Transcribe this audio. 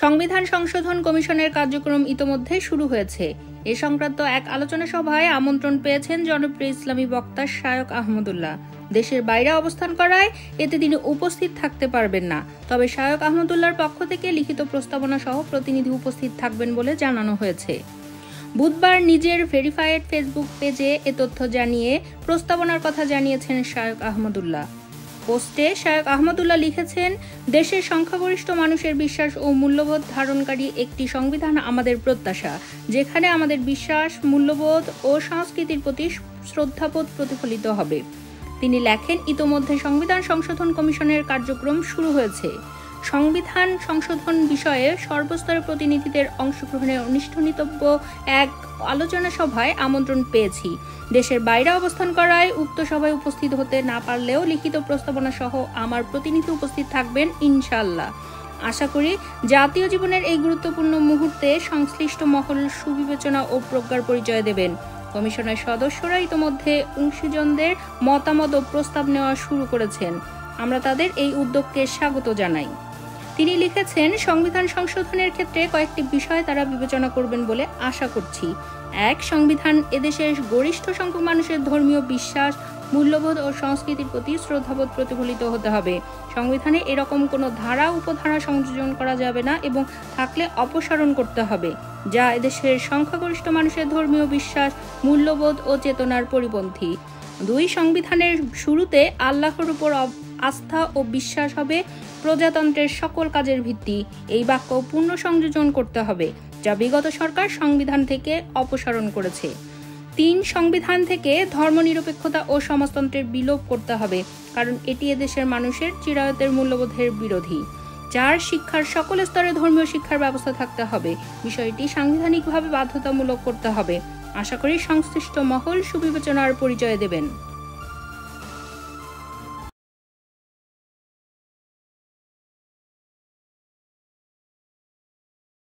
সংবিধান সংশোধন কমিশনের কার্যক্রম ইতোমধ্যে শুরু হয়েছে। এ সংক্রান্ত এক আলোচনা সভায় আমন্ত্রণ পেয়েছেন জনপ্রিয় ইসলামী বক্তা শায়খ আহমদুল্লাহ। দেশের বাইরে অবস্থান করায় এতে তিনি উপস্থিত থাকতে পারবেন না। তবে শায়খ আহমদুল্লাহর পক্ষ থেকে লিখিত প্রস্তাবনা সহ প্রতিনিধি উপস্থিত থাকবেন বলে জানানো হয়েছে। বুধবার নিজের ভেরিফাইড ফেসবুক পেজে এ তথ্য জানিয়ে প্রস্তাবনার কথা জানিয়েছেন শায়খ আহমদুল্লাহ। পোস্টে শায়খ আহমদুল্লাহ লিখেছেন, দেশের সংখ্যাগরিষ্ঠ মানুষের বিশ্বাস ও মূল্যবোধ ধারণকারী একটি সংবিধান আমাদের প্রত্যাশা, যেখানে আমাদের বিশ্বাস, মূল্যবোধ ও সংস্কৃতির প্রতি শ্রদ্ধাবোধ প্রতিফলিত হবে। তিনি লেখেন, ইতোমধ্যে সংবিধান সংশোধন কমিশনের কার্যক্রম শুরু হয়েছে। সংবিধান সংশোধন বিষয়ে সর্বস্তরের প্রতিনিধিদের অংশগ্রহণের অনিষ্ঠনিতব্য এক আলোচনা সভায় আমন্ত্রণ পেয়েছি। দেশের বাইরে অবস্থান করায় উক্ত সভায় উপস্থিত হতে না পারলেও লিখিত প্রস্তাবনা সহ আমার প্রতিনিধি উপস্থিত থাকবেন ইনশাআল্লাহ। আশা করি জাতীয় জীবনের এই গুরুত্বপূর্ণ মুহূর্তে সংশ্লিষ্ট মহল সুবিবেচনা ও প্রজ্ঞার পরিচয় দেবেন। কমিশনের সদস্যরা ইতোমধ্যে অংশীজনদের মতামত ও প্রস্তাব নেওয়া শুরু করেছেন। আমরা তাদের এই উদ্যোগকে স্বাগত জানাই। তিনি লিখেছেন, সংবিধান সংশোধনের ক্ষেত্রে কয়েকটি বিষয় তারা বিবেচনা করবেন বলে আশা করছি। ১. সংবিধান এদেশের গরিষ্ঠ সংখ্যক মানুষের ধর্মীয় বিশ্বাস, মূল্যবোধ ও সংস্কৃতির প্রতি শ্রদ্ধাবোধ প্রতিফলিত হতে হবে। সংবিধানে এরকম কোনো ধারা উপধারা সংযোজন করা যাবে না এবং থাকলে অপসারণ করতে হবে, যা এদেশের সংখ্যাগরিষ্ঠ মানুষের ধর্মীয় বিশ্বাস, মূল্যবোধ ও চেতনার পরিপন্থী। ২. সংবিধানের শুরুতে আল্লাহর উপর আস্থা ও বিশ্বাস হবে প্রজাতন্ত্রের সকল কাজের ভিত্তি। এই বাক্য পূর্ণ সংযোজন করতে হবে, যা বিগত সরকার সংবিধান থেকে অপসারণ করেছে। ৩. সংবিধান থেকে ধর্মনিরপেক্ষতা ও সমাজতন্ত্রের বিলোপ করতে হবে, কারণ এটি এদেশের মানুষের চিরায়তের মূল্যবোধের বিরোধী। ৪. শিক্ষার সকল স্তরে ধর্মীয় শিক্ষার ব্যবস্থা থাকতে হবে। বিষয়টি সাংবিধানিকভাবে বাধ্যতামূলক করতে হবে। আশা করি সংশ্লিষ্ট মহল সুবিবেচনার পরিচয় দেবেন।